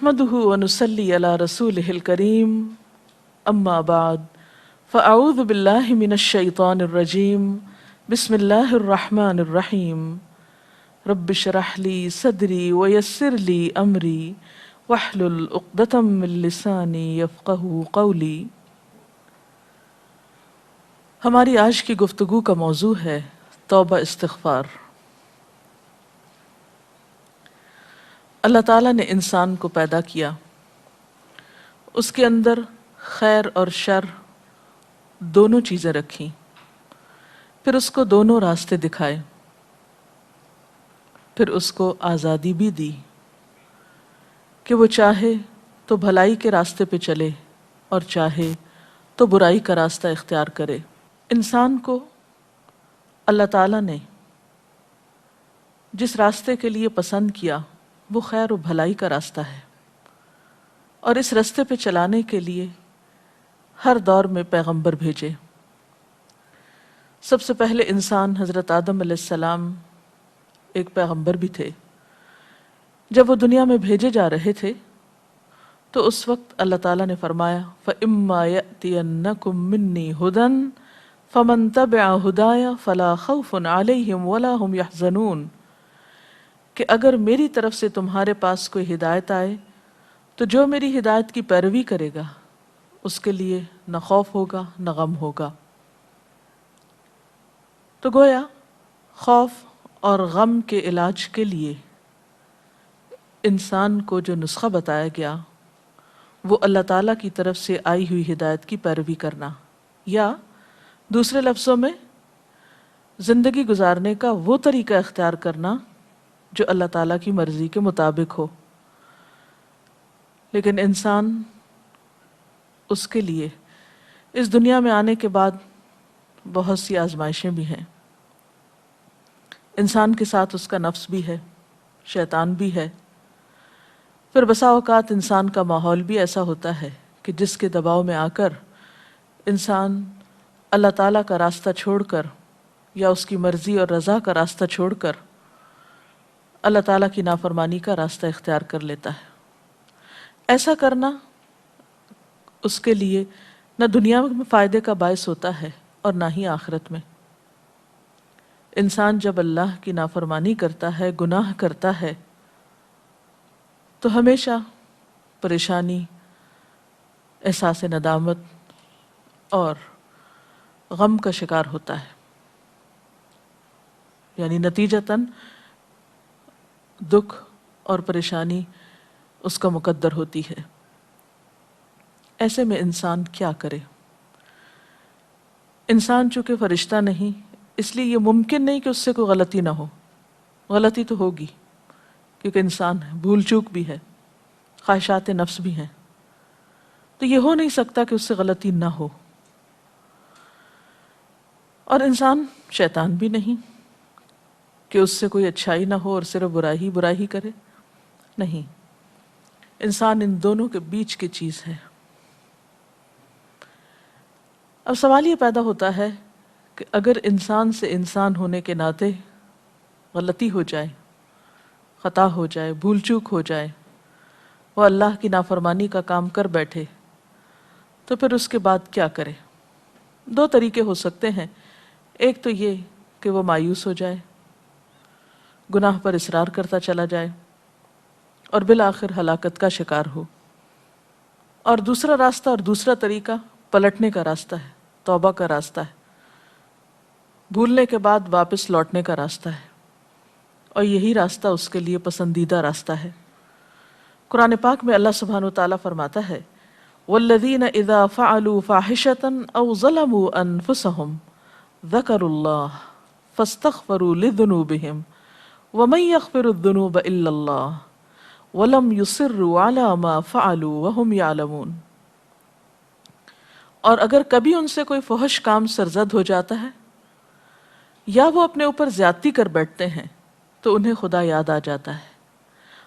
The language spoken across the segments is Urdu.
نحمده ونصلي على رسوله الكريم أما بعد فأعوذ بالله من الشيطان الرجيم بسم الله الرحمن الرحيم رب اشرح لي صدري ويسر لي أمري واحلل عقدة من لساني يفقهوا قولي۔ ہماری آج کی گفتگو کا موضوع ہے توبہ استغفار۔ اللہ تعالیٰ نے انسان کو پیدا کیا، اس کے اندر خیر اور شر دونوں چیزیں رکھیں، پھر اس کو دونوں راستے دکھائے، پھر اس کو آزادی بھی دی کہ وہ چاہے تو بھلائی کے راستے پہ چلے اور چاہے تو برائی کا راستہ اختیار کرے۔ انسان کو اللہ تعالیٰ نے جس راستے کے لیے پسند کیا وہ خیر و بھلائی کا راستہ ہے، اور اس راستے پہ چلانے کے لیے ہر دور میں پیغمبر بھیجے۔ سب سے پہلے انسان حضرت آدم علیہ السلام ایک پیغمبر بھی تھے۔ جب وہ دنیا میں بھیجے جا رہے تھے تو اس وقت اللہ تعالیٰ نے فرمایا فَإِمَّا يَأْتِيَنَّكُم مِّنِّي هُدًى فَمَن تَبِعَ هُدَايَ فَلَا خَوْفٌ عَلَيْهِمْ وَلَا هُمْ يَحْزَنُونَ، کہ اگر میری طرف سے تمہارے پاس کوئی ہدایت آئے تو جو میری ہدایت کی پیروی کرے گا اس کے لیے نہ خوف ہوگا نہ غم ہوگا۔ تو گویا خوف اور غم کے علاج کے لیے انسان کو جو نسخہ بتایا گیا وہ اللہ تعالیٰ کی طرف سے آئی ہوئی ہدایت کی پیروی کرنا، یا دوسرے لفظوں میں زندگی گزارنے کا وہ طریقہ اختیار کرنا جو اللہ تعالیٰ کی مرضی کے مطابق ہو۔ لیکن انسان اس کے لیے اس دنیا میں آنے کے بعد بہت سی آزمائشیں بھی ہیں۔ انسان کے ساتھ اس کا نفس بھی ہے، شیطان بھی ہے، پھر بسا اوقات انسان کا ماحول بھی ایسا ہوتا ہے کہ جس کے دباؤ میں آ کر انسان اللہ تعالیٰ کا راستہ چھوڑ کر یا اس کی مرضی اور رضا کا راستہ چھوڑ کر اللہ تعالیٰ کی نافرمانی کا راستہ اختیار کر لیتا ہے۔ ایسا کرنا اس کے لیے نہ دنیا میں فائدے کا باعث ہوتا ہے اور نہ ہی آخرت میں۔ انسان جب اللہ کی نافرمانی کرتا ہے، گناہ کرتا ہے، تو ہمیشہ پریشانی، احساس ندامت اور غم کا شکار ہوتا ہے، یعنی نتیجتاً دکھ اور پریشانی اس کا مقدر ہوتی ہے۔ ایسے میں انسان کیا کرے؟ انسان چونکہ فرشتہ نہیں، اس لیے یہ ممکن نہیں کہ اس سے کوئی غلطی نہ ہو۔ غلطی تو ہوگی کیونکہ انسان ہے، بھول چوک بھی ہے، خواہشات نفس بھی ہیں، تو یہ ہو نہیں سکتا کہ اس سے غلطی نہ ہو۔ اور انسان شیطان بھی نہیں کہ اس سے کوئی اچھائی نہ ہو اور صرف برائی ہی کرے، نہیں، انسان ان دونوں کے بیچ کی چیز ہے۔ اب سوال یہ پیدا ہوتا ہے کہ اگر انسان سے انسان ہونے کے ناطے غلطی ہو جائے، خطا ہو جائے، بھول چوک ہو جائے، وہ اللہ کی نافرمانی کا کام کر بیٹھے، تو پھر اس کے بعد کیا کرے؟ دو طریقے ہو سکتے ہیں۔ ایک تو یہ کہ وہ مایوس ہو جائے، گناہ پر اصرار کرتا چلا جائے اور بالآخر ہلاکت کا شکار ہو، اور دوسرا راستہ اور دوسرا طریقہ پلٹنے کا راستہ ہے، توبہ کا راستہ ہے، بھولنے کے بعد واپس لوٹنے کا راستہ ہے، اور یہی راستہ اس کے لیے پسندیدہ راستہ ہے۔ قرآن پاک میں اللہ سبحانہ وتعالیٰ فرماتا ہے وَالَّذِينَ إِذَا فَعَلُوا فَاحِشَةً أَوْ ظَلَمُوا أَنفُسَهُمْ ذَكَرُوا اللَّهَ فَاسْتَغْفَرُوا لِذُنُوبِهِمْ وَمَن يَغْفِرُ الذُّنُوبَ إِلَّا اللَّهُ وَلَمْ يُصِرُّوا عَلَى مَا فَعَلُوا وَهُمْ يَعْلَمُونَ۔ اور اگر کبھی ان سے کوئی فحش کام سرزد ہو جاتا ہے یا وہ اپنے اوپر زیادتی کر بیٹھتے ہیں تو انہیں خدا یاد آ جاتا ہے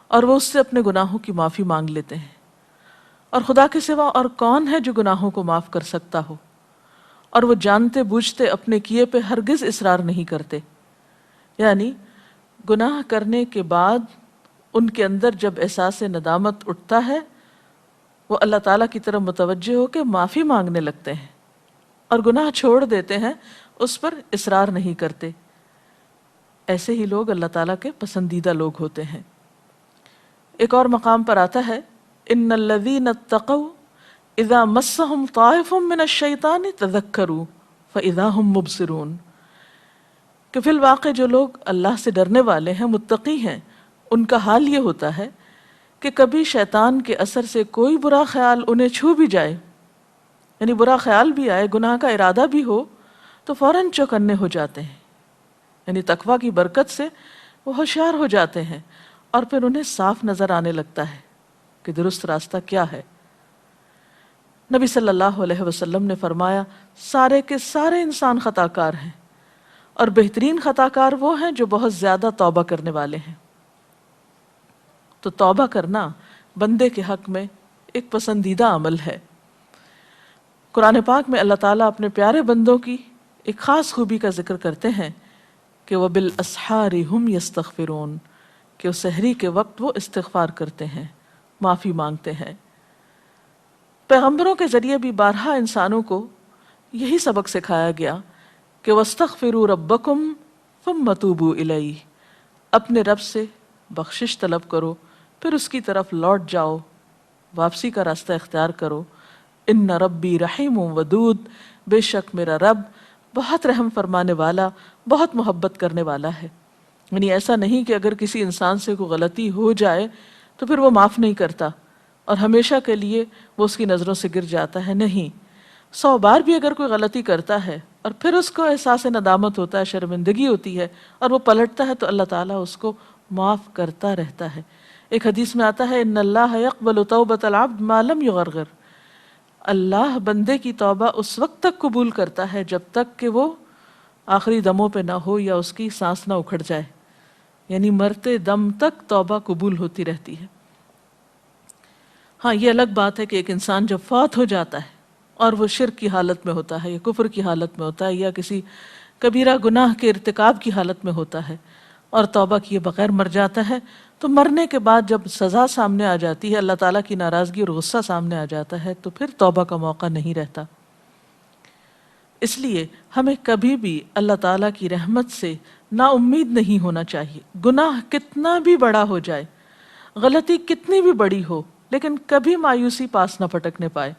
اور وہ اس سے اپنے گناہوں کی معافی مانگ لیتے ہیں، اور خدا کے سوا اور کون ہے جو گناہوں کو معاف کر سکتا ہو، اور وہ جانتے بوجھتے اپنے کیے پہ ہرگز اصرار نہیں کرتے۔ یعنی گناہ کرنے کے بعد ان کے اندر جب احساس ندامت اٹھتا ہے وہ اللہ تعالیٰ کی طرف متوجہ ہو کے معافی مانگنے لگتے ہیں اور گناہ چھوڑ دیتے ہیں، اس پر اصرار نہیں کرتے۔ ایسے ہی لوگ اللہ تعالیٰ کے پسندیدہ لوگ ہوتے ہیں۔ ایک اور مقام پر آتا ہے ان الذین اتقوا اذا مسهم طائف من الشیطان تذکروا فاذا هم مبصرون، کہ فی الواقع جو لوگ اللہ سے ڈرنے والے ہیں، متقی ہیں، ان کا حال یہ ہوتا ہے کہ کبھی شیطان کے اثر سے کوئی برا خیال انہیں چھو بھی جائے، یعنی برا خیال بھی آئے، گناہ کا ارادہ بھی ہو، تو فوراً چوکنے ہو جاتے ہیں، یعنی تقویٰ کی برکت سے وہ ہوشیار ہو جاتے ہیں اور پھر انہیں صاف نظر آنے لگتا ہے کہ درست راستہ کیا ہے۔ نبی صلی اللہ علیہ وسلم نے فرمایا سارے کے سارے انسان خطا کار ہیں اور بہترین خطا کار وہ ہیں جو بہت زیادہ توبہ کرنے والے ہیں۔ تو توبہ کرنا بندے کے حق میں ایک پسندیدہ عمل ہے۔ قرآن پاک میں اللہ تعالیٰ اپنے پیارے بندوں کی ایک خاص خوبی کا ذکر کرتے ہیں کہ وَبِالْأَسْحَارِ هُمْ يَسْتَغْفِرُونَ، کہ اس سحری کے وقت وہ استغفار کرتے ہیں، معافی مانگتے ہیں۔ پیغمبروں کے ذریعے بھی بارہا انسانوں کو یہی سبق سکھایا گیا کہ وَاسْتَغْفِرُوا رَبَّكُمْ ثُمَّ تُوبُوا إِلَيْهِ، اپنے رب سے بخشش طلب کرو پھر اس کی طرف لوٹ جاؤ، واپسی کا راستہ اختیار کرو۔ ان ربی رحیم ودود، بے شک میرا رب بہت رحم فرمانے والا، بہت محبت کرنے والا ہے۔ یعنی ایسا نہیں کہ اگر کسی انسان سے کوئی غلطی ہو جائے تو پھر وہ معاف نہیں کرتا اور ہمیشہ کے لیے وہ اس کی نظروں سے گر جاتا ہے، نہیں، 100 بار بھی اگر کوئی غلطی کرتا ہے اور پھر اس کو احساس ندامت ہوتا ہے، شرمندگی ہوتی ہے اور وہ پلٹتا ہے تو اللہ تعالیٰ اس کو معاف کرتا رہتا ہے۔ ایک حدیث میں آتا ہے ان اللہ یقبل توبۃ العبد ما لم یغرغر، اللہ بندے کی توبہ اس وقت تک قبول کرتا ہے جب تک کہ وہ آخری دموں پہ نہ ہو یا اس کی سانس نہ اکھڑ جائے، یعنی مرتے دم تک توبہ قبول ہوتی رہتی ہے۔ ہاں یہ الگ بات ہے کہ ایک انسان جب فوت ہو جاتا ہے اور وہ شرک کی حالت میں ہوتا ہے یا کفر کی حالت میں ہوتا ہے یا کسی کبیرہ گناہ کے ارتکاب کی حالت میں ہوتا ہے اور توبہ کیے بغیر مر جاتا ہے، تو مرنے کے بعد جب سزا سامنے آ جاتی ہے، اللہ تعالیٰ کی ناراضگی اور غصہ سامنے آ جاتا ہے، تو پھر توبہ کا موقع نہیں رہتا۔ اس لیے ہمیں کبھی بھی اللہ تعالیٰ کی رحمت سے نا امید نہیں ہونا چاہیے، گناہ کتنا بھی بڑا ہو جائے، غلطی کتنی بھی بڑی ہو، لیکن کبھی مایوسی پاس نہ پٹکنے پائے۔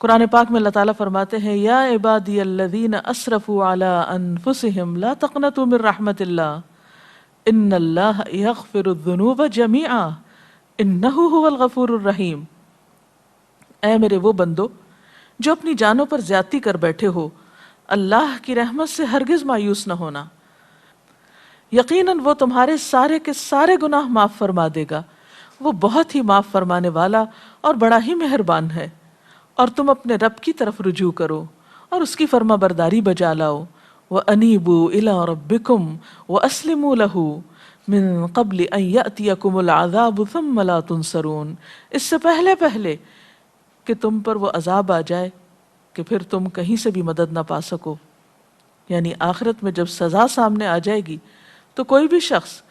قرآن پاک میں اللہ تعالیٰ فرماتے ہیں یا عبادی الذین اسرفوا علی انفسہم لا تقنطوا من رحمت اللہ ان اللہ یغفر الذنوب جمیعا انہ هو الغفور الرحیم، اے میرے وہ بندو جو اپنی جانوں پر زیادتی کر بیٹھے ہو، اللہ کی رحمت سے ہرگز مایوس نہ ہونا، یقیناً وہ تمہارے سارے کے سارے گناہ معاف فرما دے گا، وہ بہت ہی معاف فرمانے والا اور بڑا ہی مہربان ہے۔ اور تم اپنے رب کی طرف رجوع کرو اور اس کی فرما برداری بجا لاؤ، وَأَنِيبُوا إِلَىٰ رَبِّكُمْ وَأَسْلِمُوا لَهُ مِن قَبْلِ أَن يَأْتِيَكُمُ الْعَذَابُ ثُمَّ لَا تُنصَرُونَ، اس سے پہلے کہ تم پر وہ عذاب آ جائے کہ پھر تم کہیں سے بھی مدد نہ پا سکو۔ یعنی آخرت میں جب سزا سامنے آ جائے گی تو کوئی بھی شخص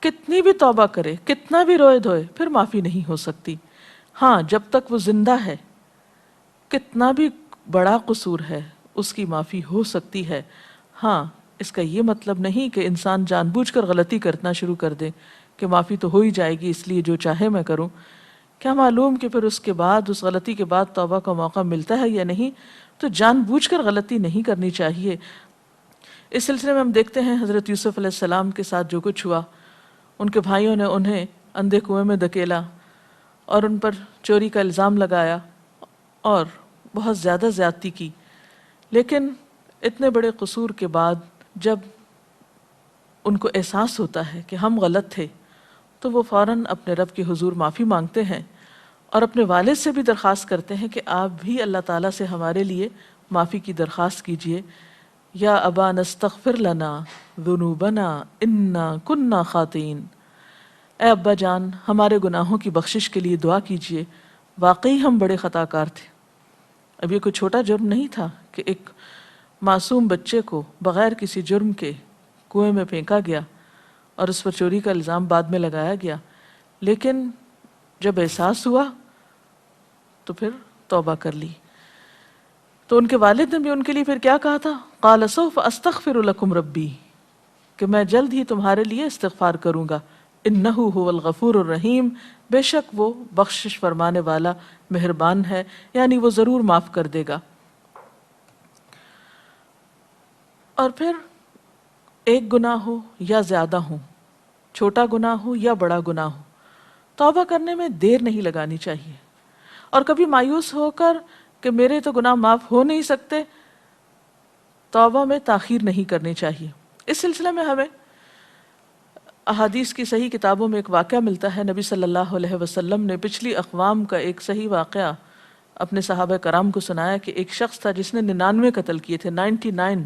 کتنی بھی توبہ کرے، کتنا بھی روئے دھوئے، پھر معافی نہیں ہو سکتی۔ ہاں جب تک وہ زندہ ہے کتنا بھی بڑا قصور ہے اس کی معافی ہو سکتی ہے۔ ہاں اس کا یہ مطلب نہیں کہ انسان جان بوجھ کر غلطی کرنا شروع کر دے کہ معافی تو ہو ہی جائے گی اس لیے جو چاہے میں کروں، کیا معلوم کہ پھر اس کے بعد، اس غلطی کے بعد توبہ کا موقع ملتا ہے یا نہیں۔ تو جان بوجھ کر غلطی نہیں کرنی چاہیے۔ اس سلسلے میں ہم دیکھتے ہیں حضرت یوسف علیہ السلام کے ساتھ جو کچھ ہوا، ان کے بھائیوں نے انہیں اندھے کنویں میں دھکیلا اور ان پر چوری کا الزام لگایا اور بہت زیادہ زیادتی کی، لیکن اتنے بڑے قصور کے بعد جب ان کو احساس ہوتا ہے کہ ہم غلط تھے تو وہ فوراً اپنے رب کے حضور معافی مانگتے ہیں اور اپنے والد سے بھی درخواست کرتے ہیں کہ آپ بھی اللہ تعالیٰ سے ہمارے لیے معافی کی درخواست کیجئے۔ یا ابا نستغفر لنا ذنوبنا انا کننا خاطئین، اے ابا جان ہمارے گناہوں کی بخشش کے لیے دعا کیجئے، واقعی ہم بڑے خطا کار تھے۔ اب یہ کوئی چھوٹا جرم نہیں تھا کہ ایک معصوم بچے کو بغیر کسی جرم کے کنویں میں پھینکا گیا اور اس پر چوری کا الزام بعد میں لگایا گیا، لیکن جب احساس ہوا تو پھر توبہ کر لی۔ تو ان کے والد نے بھی ان کے لیے پھر کیا کہا تھا؟ قال سوف استغفر لکم ربی، کہ میں جلد ہی تمہارے لیے استغفار کروں گا، انہ هو الغفور الرحیم، بے شک وہ بخشش فرمانے والا مہربان ہے، یعنی وہ ضرور معاف کر دے گا۔ اور پھر ایک گناہ ہو یا زیادہ ہو، چھوٹا گناہ ہو یا بڑا گناہ ہو، توبہ کرنے میں دیر نہیں لگانی چاہیے، اور کبھی مایوس ہو کر کہ میرے تو گناہ معاف ہو نہیں سکتے، توبہ میں تاخیر نہیں کرنی چاہیے۔ اس سلسلے میں ہمیں احادیث کی صحیح کتابوں میں ایک واقعہ ملتا ہے، نبی صلی اللہ علیہ وسلم نے پچھلی اقوام کا ایک صحیح واقعہ اپنے صحابہ کرام کو سنایا کہ ایک شخص تھا جس نے 99 قتل کیے تھے، 99۔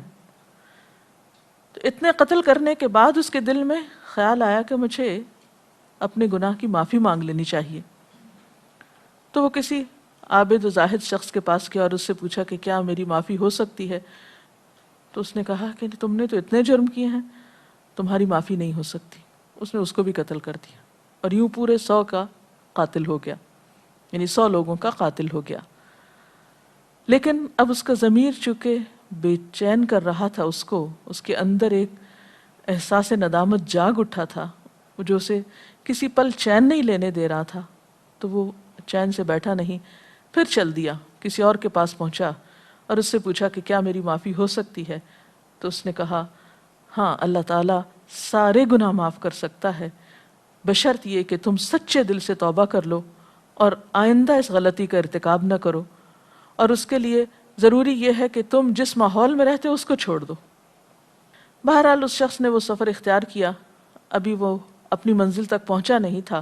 تو اتنے قتل کرنے کے بعد اس کے دل میں خیال آیا کہ مجھے اپنے گناہ کی معافی مانگ لینی چاہیے۔ تو وہ کسی عابد و زاہد شخص کے پاس گیا اور اس سے پوچھا کہ کیا میری معافی ہو سکتی ہے؟ تو اس نے کہا کہ تم نے تو اتنے جرم کیے ہیں، تمہاری معافی نہیں ہو سکتی۔ اس نے اس کو بھی قتل کر دیا، اور یوں پورے 100 کا قاتل ہو گیا، یعنی 100 لوگوں کا قاتل ہو گیا۔ لیکن اب اس کا ضمیر چونکہ بے چین کر رہا تھا، اس کے اندر ایک احساس ندامت جاگ اٹھا تھا، جو اسے کسی پل چین نہیں لینے دے رہا تھا، تو وہ چین سے بیٹھا نہیں، پھر چل دیا، کسی اور کے پاس پہنچا اور اس سے پوچھا کہ کیا میری معافی ہو سکتی ہے؟ تو اس نے کہا ہاں، اللہ تعالیٰ سارے گناہ معاف کر سکتا ہے، بشرط یہ کہ تم سچے دل سے توبہ کر لو اور آئندہ اس غلطی کا ارتکاب نہ کرو، اور اس کے لیے ضروری یہ ہے کہ تم جس ماحول میں رہتے ہو اس کو چھوڑ دو۔ بہرحال اس شخص نے وہ سفر اختیار کیا، ابھی وہ اپنی منزل تک پہنچا نہیں تھا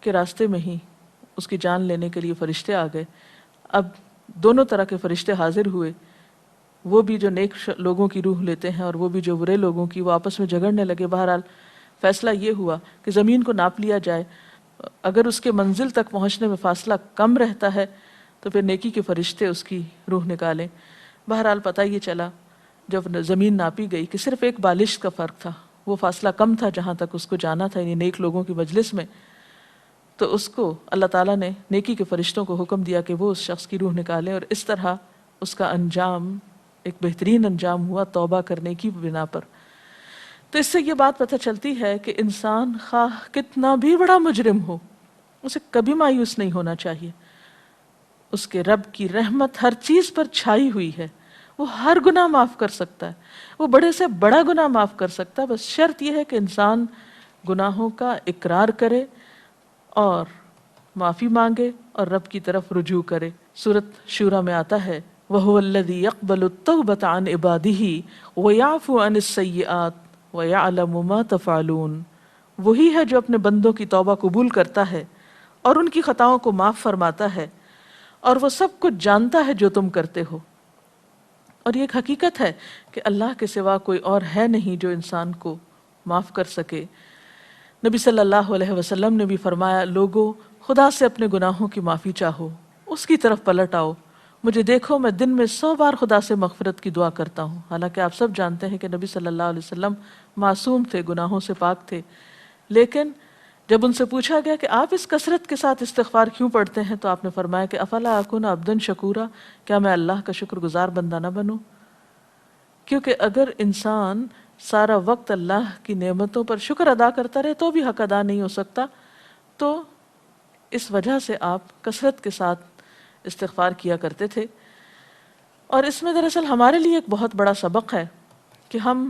کہ راستے میں ہی اس کی جان لینے کے لیے فرشتے آ گئے۔ اب دونوں طرح کے فرشتے حاضر ہوئے، وہ بھی جو نیک لوگوں کی روح لیتے ہیں اور وہ بھی جو برے لوگوں کی، وہ آپس میں جھگڑنے لگے۔ بہرحال فیصلہ یہ ہوا کہ زمین کو ناپ لیا جائے، اگر اس کے منزل تک پہنچنے میں فاصلہ کم رہتا ہے تو پھر نیکی کے فرشتے اس کی روح نکالیں۔ بہرحال پتہ یہ چلا جب زمین ناپی گئی کہ صرف ایک بالش کا فرق تھا، وہ فاصلہ کم تھا جہاں تک اس کو جانا تھا، یعنی نیک لوگوں کی مجلس میں۔ تو اس کو اللہ تعالیٰ نے نیکی کے فرشتوں کو حکم دیا کہ وہ اس شخص کی روح نکالیں، اور اس طرح اس کا انجام ایک بہترین انجام ہوا توبہ کرنے کی بنا پر۔ تو اس سے یہ بات پتہ چلتی ہے کہ انسان خواہ کتنا بھی بڑا مجرم ہو، اسے کبھی مایوس نہیں ہونا چاہیے۔ اس کے رب کی رحمت ہر چیز پر چھائی ہوئی ہے، وہ ہر گناہ معاف کر سکتا ہے، وہ بڑے سے بڑا گناہ معاف کر سکتا ہے، بس شرط یہ ہے کہ انسان گناہوں کا اقرار کرے اور معافی مانگے اور رب کی طرف رجوع کرے۔ سورۃ شورى میں آتا ہے وَهُوَ الَّذِي يَقْبَلُ التَّوْبَةَ عَنْ عِبَادِهِ وَيَعْفُو عَنِ السَّيِّئَاتِ وَيَعْلَمُ مَا تَفْعَلُونَ، وہی ہے جو اپنے بندوں کی توبہ قبول کرتا ہے اور ان کی خطاؤں کو معاف فرماتا ہے، اور وہ سب کچھ جانتا ہے جو تم کرتے ہو۔ اور یہ ایک حقیقت ہے کہ اللہ کے سوا کوئی اور ہے نہیں جو انسان کو معاف کر سکے۔ نبی صلی اللہ علیہ وسلم نے بھی فرمایا، لوگو خدا سے اپنے گناہوں کی معافی چاہو، اس کی طرف پلٹ آؤ، مجھے دیکھو میں دن میں 100 بار خدا سے مغفرت کی دعا کرتا ہوں۔ حالانکہ آپ سب جانتے ہیں کہ نبی صلی اللہ علیہ وسلم معصوم تھے، گناہوں سے پاک تھے، لیکن جب ان سے پوچھا گیا کہ آپ اس کثرت کے ساتھ استغفار کیوں پڑھتے ہیں، تو آپ نے فرمایا کہ افلا اکون عبدا شکورا، کیا میں اللہ کا شکر گزار بندہ نہ بنوں؟ کیونکہ اگر انسان سارا وقت اللہ کی نعمتوں پر شکر ادا کرتا رہے تو بھی حق ادا نہیں ہو سکتا، تو اس وجہ سے آپ کثرت کے ساتھ استغفار کیا کرتے تھے۔ اور اس میں دراصل ہمارے لیے ایک بہت بڑا سبق ہے کہ ہم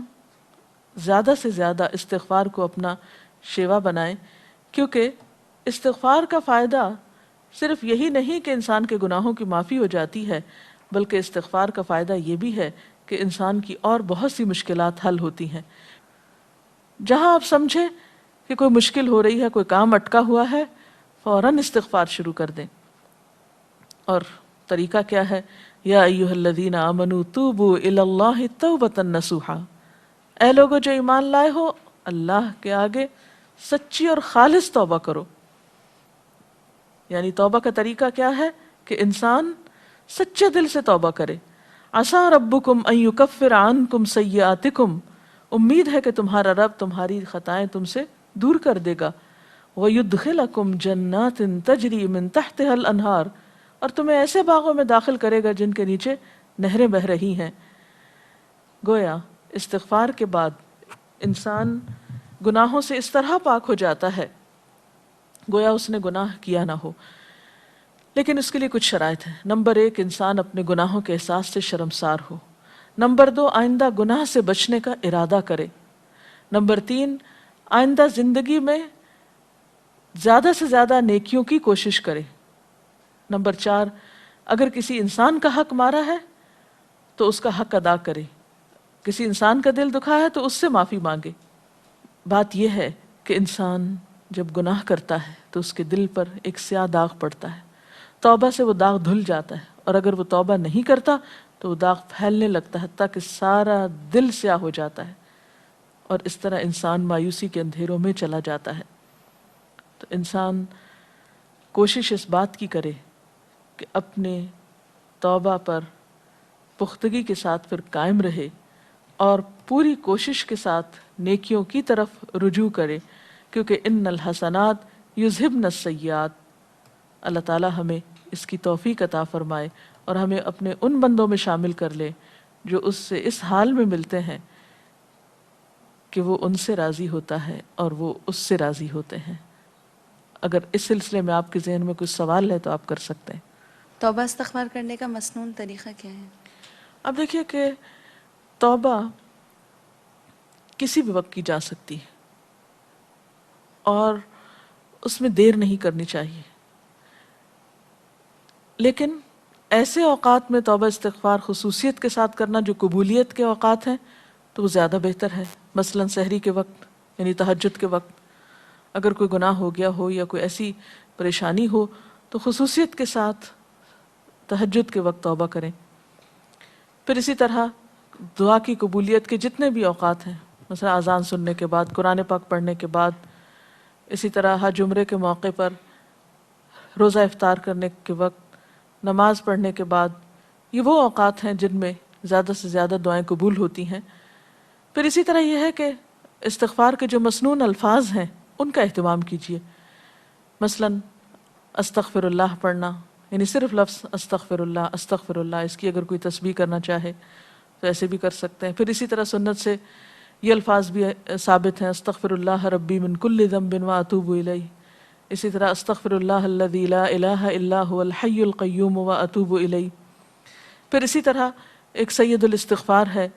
زیادہ سے زیادہ استغفار کو اپنا شیوا بنائیں، کیونکہ استغفار کا فائدہ صرف یہی نہیں کہ انسان کے گناہوں کی معافی ہو جاتی ہے، بلکہ استغفار کا فائدہ یہ بھی ہے کہ انسان کی اور بہت سی مشکلات حل ہوتی ہیں۔ جہاں آپ سمجھیں کہ کوئی مشکل ہو رہی ہے، کوئی کام اٹکا ہوا ہے، فوراً استغفار شروع کر دیں۔ اور طریقہ کیا ہے؟ یا ایھا الذین آمنوا توبوا الی اللہ توبۃ نصوحا، اے لوگو جو ایمان لائے ہو، اللہ کے آگے سچی اور خالص توبہ کرو۔ یعنی توبہ کا طریقہ کیا ہے کہ انسان سچے دل سے توبہ کرے۔ عسیٰ ربکم ان یکفر عنکم سیئاتکم امید ہے کہ تمہارا رب تمہاری خطائیں تم سے دور کر دے گا. وَيُدْخِلَكُمْ جَنَّاتٍ تَجْرِي مِن تَحْتِهَا الْأَنْهَارُ، اور تمہیں ایسے باغوں میں داخل کرے گا جن کے نیچے نہریں بہہ رہی ہیں. گویا استغفار کے بعد انسان گناہوں سے اس طرح پاک ہو جاتا ہے گویا اس نے گناہ کیا نہ ہو. لیکن اس کے لیے کچھ شرائط ہیں. نمبر 1، انسان اپنے گناہوں کے احساس سے شرمسار ہو. نمبر 2، آئندہ گناہ سے بچنے کا ارادہ کرے. نمبر 3، آئندہ زندگی میں زیادہ سے زیادہ نیکیوں کی کوشش کرے. نمبر 4، اگر کسی انسان کا حق مارا ہے تو اس کا حق ادا کرے. کسی انسان کا دل دکھا ہے تو اس سے معافی مانگے. بات یہ ہے کہ انسان جب گناہ کرتا ہے تو اس کے دل پر ایک سیاہ داغ پڑتا ہے. توبہ سے وہ داغ دھل جاتا ہے، اور اگر وہ توبہ نہیں کرتا تو وہ داغ پھیلنے لگتا ہے حتیٰ کہ سارا دل سیاہ ہو جاتا ہے، اور اس طرح انسان مایوسی کے اندھیروں میں چلا جاتا ہے. تو انسان کوشش اس بات کی کرے کہ اپنے توبہ پر پختگی کے ساتھ پھر قائم رہے اور پوری کوشش کے ساتھ نیکیوں کی طرف رجوع کرے، کیونکہ ان الحسنات یذہبن السیئات. اللہ تعالی ہمیں اس کی توفیق عطا فرمائے اور ہمیں اپنے ان بندوں میں شامل کر لے جو اس سے اس حال میں ملتے ہیں کہ وہ ان سے راضی ہوتا ہے اور وہ اس سے راضی ہوتے ہیں. اگر اس سلسلے میں آپ کے ذہن میں کچھ سوال ہے تو آپ کر سکتے ہیں. توبہ استغفار کرنے کا مسنون طریقہ کیا ہے؟ اب دیکھیے کہ توبہ کسی بھی وقت کی جا سکتی ہے اور اس میں دیر نہیں کرنی چاہیے، لیکن ایسے اوقات میں توبہ استغفار خصوصیت کے ساتھ کرنا جو قبولیت کے اوقات ہیں تو وہ زیادہ بہتر ہے. مثلا سحری کے وقت، یعنی تہجد کے وقت اگر کوئی گناہ ہو گیا ہو یا کوئی ایسی پریشانی ہو تو خصوصیت کے ساتھ تہجد کے وقت توبہ کریں. پھر اسی طرح دعا کی قبولیت کے جتنے بھی اوقات ہیں، مثلا اذان سننے کے بعد، قرآن پاک پڑھنے کے بعد، اسی طرح حج عمرے کے موقع پر، روزہ افطار کرنے کے وقت، نماز پڑھنے کے بعد، یہ وہ اوقات ہیں جن میں زیادہ سے زیادہ دعائیں قبول ہوتی ہیں. پھر اسی طرح یہ ہے کہ استغفار کے جو مسنون الفاظ ہیں ان کا اہتمام کیجیے. مثلا استغفر اللہ پڑھنا، یعنی صرف لفظ استغفر اللہ، اس کی اگر کوئی تسبیح کرنا چاہے تو ایسے بھی کر سکتے ہیں. پھر اسی طرح سنت سے یہ الفاظ بھی ثابت ہیں، استغفر اللہ ربی من کل ذنب واتوب الیہ. اسی طرح استغفر اللہ الذی لا الہ الا هو الحی القیوم واتوب الیہ. پھر اسی طرح ایک سید الاستغفار ہے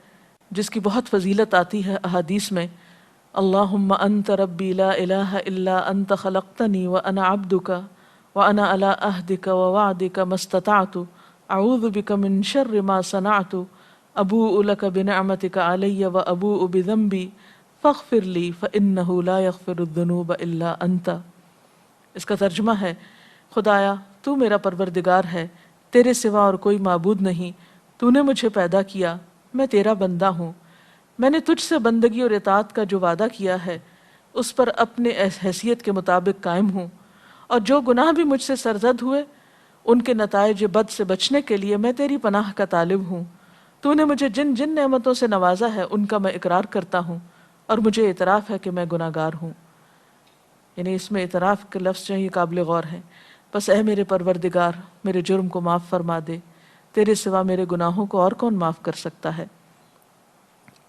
جس کی بہت فضیلت آتی ہے احادیث میں، اللہم انت ربی لا الہ الا انت خلقتنی وانا عبدک وانا علی عہدک ووعدک ما استطعت اعوذ بک من شر ما صنعت ابوء لک بنعمتک علی وابوء بذنبی فاغفر لی فانہ لا یغفر الذنوب الا انت. اس کا ترجمہ ہے، خدایا تو میرا پروردگار ہے، تیرے سوا اور کوئی معبود نہیں، تو نے مجھے پیدا کیا، میں تیرا بندہ ہوں، میں نے تجھ سے بندگی اور اطاعت کا جو وعدہ کیا ہے اس پر اپنے حیثیت کے مطابق قائم ہوں، اور جو گناہ بھی مجھ سے سرزد ہوئے ان کے نتائج بد سے بچنے کے لیے میں تیری پناہ کا طالب ہوں. تو نے مجھے جن جن نعمتوں سے نوازا ہے ان کا میں اقرار کرتا ہوں اور مجھے اعتراف ہے کہ میں گناہ گار ہوں. یعنی اس میں اعتراف کے لفظ جو ہیں یہ قابل غور ہیں. بس اے میرے پروردگار میرے جرم کو معاف فرما دے، تیرے سوا میرے گناہوں کو اور کون معاف کر سکتا ہے.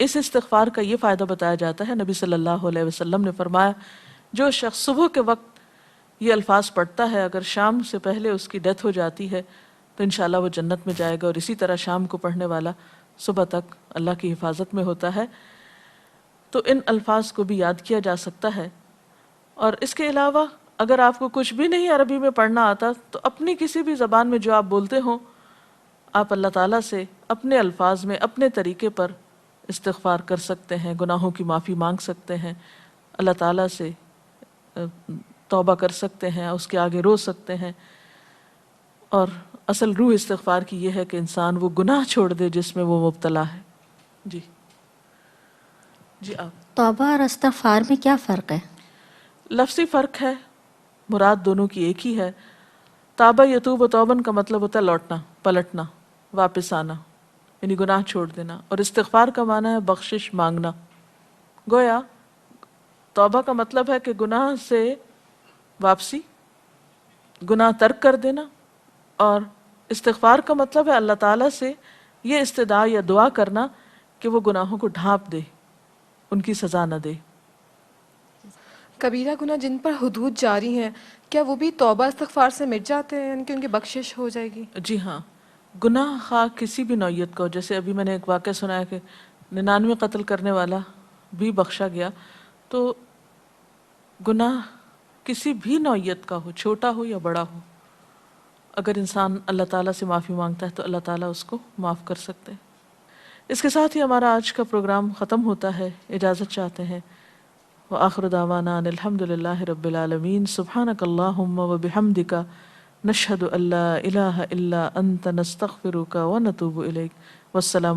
اس استغفار کا یہ فائدہ بتایا جاتا ہے، نبی صلی اللہ علیہ وسلم نے فرمایا جو شخص صبح کے وقت یہ الفاظ پڑھتا ہے اگر شام سے پہلے اس کی ڈیتھ ہو جاتی ہے تو انشاءاللہ وہ جنت میں جائے گا، اور اسی طرح شام کو پڑھنے والا صبح تک اللہ کی حفاظت میں ہوتا ہے. تو ان الفاظ کو بھی یاد کیا جا سکتا ہے. اور اس کے علاوہ اگر آپ کو کچھ بھی نہیں عربی میں پڑھنا آتا تو اپنی کسی بھی زبان میں جو آپ بولتے ہوں آپ اللہ تعالیٰ سے اپنے الفاظ میں اپنے طریقے پر استغفار کر سکتے ہیں، گناہوں کی معافی مانگ سکتے ہیں، اللہ تعالیٰ سے توبہ کر سکتے ہیں، اس کے آگے رو سکتے ہیں. اور اصل روح استغفار کی یہ ہے کہ انسان وہ گناہ چھوڑ دے جس میں وہ مبتلا ہے. جی آپ. توبہ اور استغفار میں کیا فرق ہے؟ لفظی فرق ہے، مراد دونوں کی ایک ہی ہے. تابہ یتوب و توبن کا مطلب ہوتا ہے لوٹنا، پلٹنا، واپس آنا، یعنی گناہ چھوڑ دینا. اور استغفار کا معنی ہے بخشش مانگنا. گویا توبہ کا مطلب ہے کہ گناہ سے واپسی، گناہ ترک کر دینا، اور استغفار کا مطلب ہے اللہ تعالیٰ سے یہ استدعا یا دعا کرنا کہ وہ گناہوں کو ڈھانپ دے، ان کی سزا نہ دے۔ کبیرہ گناہ جن پر حدود جاری ہیں کیا وہ بھی توبہ استغفار سے مٹ جاتے ہیں، یعنی کہ ان کی بخشش ہو جائے گی؟ جی ہاں، گناہ خواہ کسی بھی نوعیت کا ہو، جیسے ابھی میں نے ایک واقعہ سنا ہے کہ 99 قتل کرنے والا بھی بخشا گیا، تو گناہ کسی بھی نوعیت کا ہو، چھوٹا ہو یا بڑا ہو، اگر انسان اللہ تعالیٰ سے معافی مانگتا ہے تو اللہ تعالیٰ اس کو معاف کر سکتے ہیں۔ اس کے ساتھ ہی ہمارا آج کا پروگرام ختم ہوتا ہے، اجازت چاہتے ہیں۔ وآخر دعوانا ان الحمد للہ رب العالمین، سبحانک اللہم وبحمدک، نشہد ان لا الہ الا انت، نستغفرک ونتوب الیک، والسلام